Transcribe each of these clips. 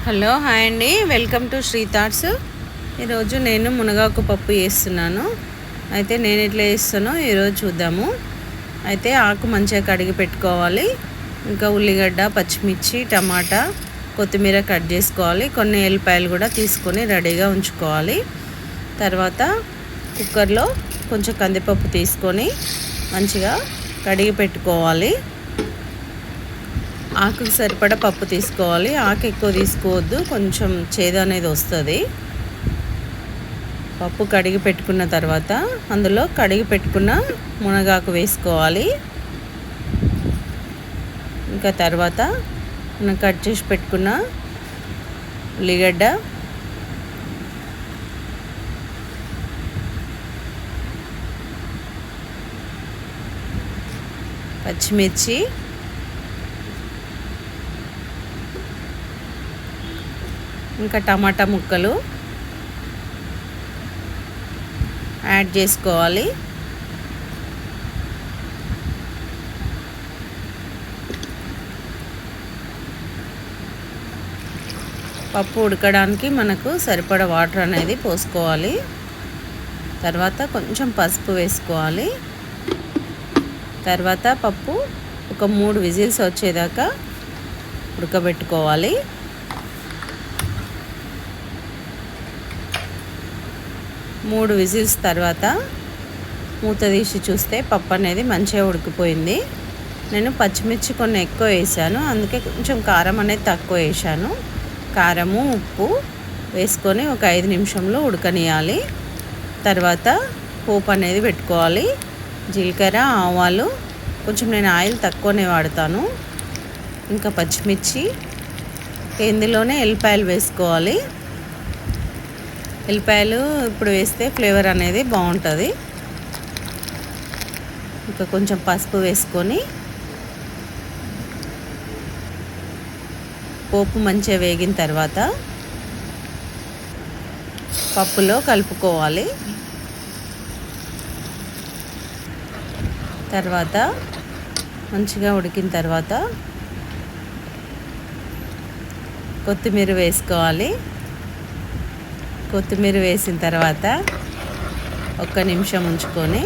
Hello hi అండి, welcome to Shri thoughts. ఈరోజు నేను మునగాకు పప్పు చేస్తున్నాను. అయితే నేను ఎట్లా చేస్తానో ఈరోజు చూద్దాము. అయితే ఆకు మంచిగా కడిగి పెట్టుకోవాలి. ఇంకా ఉల్లిగడ్డ, పచ్చిమిర్చి, టమాటా, కొత్తిమీర కట్ చేసుకోవాలి. కొన్ని ఎల్లిపాయలు కూడా తీసుకొని రెడీగా ఉంచుకోవాలి. తర్వాత కుక్కర్లో కొంచెం కందిపప్పు తీసుకొని మంచిగా కడిగి పెట్టుకోవాలి. ఆకుకు సరిపడా పప్పు తీసుకోవాలి. ఆకు ఎక్కువ తీసుకోవద్దు, కొంచెం చేదు అనేది వస్తుంది. పప్పు కడిగి పెట్టుకున్న తర్వాత అందులో కడిగి పెట్టుకున్న మునగాకు వేసుకోవాలి. ఇంకా తర్వాత మనం కట్ చేసి పెట్టుకున్న ఉల్లిగడ్డ, పచ్చిమిర్చి, ఇంకా టమాటా ముక్కలు యాడ్ చేసుకోవాలి. పప్పు ఉడకడానికి మనకు సరిపడా వాటర్ అనేది పోసుకోవాలి. తర్వాత కొంచెం పసుపు వేసుకోవాలి. తర్వాత పప్పు ఒక 3 విజిల్స్ వచ్చేదాకా ఉడకబెట్టుకోవాలి. 3 విజిల్స్ తర్వాత మూత తీసి చూస్తే పప్పు అనేది మంచిగా ఉడికిపోయింది. నేను పచ్చిమిర్చి కొన్ని ఎక్కువ వేసాను, అందుకే కొంచెం కారం అనేది తక్కువ వేసాను. కారము, ఉప్పు వేసుకొని ఒక 5 నిమిషంలో ఉడకనియాలి. తర్వాత పోపు అనేది పెట్టుకోవాలి. జీలకర్ర, ఆవాలు, కొంచెం నేను ఆయిల్ తక్కువనే వాడతాను. ఇంకా పచ్చిమిర్చి, ఇందులోనే ఎల్లిపాయలు వేసుకోవాలి. ఎల్లిపాయలు ఇప్పుడు వేస్తే ఫ్లేవర్ అనేది బాగుంటుంది. ఇంకా కొంచెం పసుపు వేసుకొని పోపు మంచిగా వేగిన తర్వాత పప్పులో కలుపుకోవాలి. తర్వాత మంచిగా ఉడికిన తర్వాత కొత్తిమీర వేసుకోవాలి. కొత్తిమీర వేసిన తర్వాత 1 నిమిషం ఉంచుకొని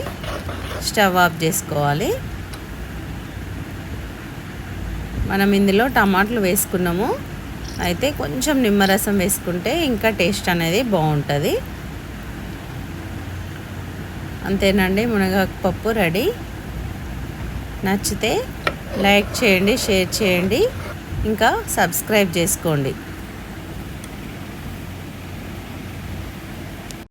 స్టవ్ ఆఫ్ చేసుకోవాలి. మనం ఇందులో టమాటాలు వేసుకున్నాము, అయితే కొంచెం నిమ్మరసం వేసుకుంటే ఇంకా టేస్ట్ అనేది బాగుంటుంది. అంతేనండి, మునగాకు పప్పు రెడీ. నచ్చితే లైక్ చేయండి, షేర్ చేయండి, ఇంకా సబ్స్క్రైబ్ చేసుకోండి.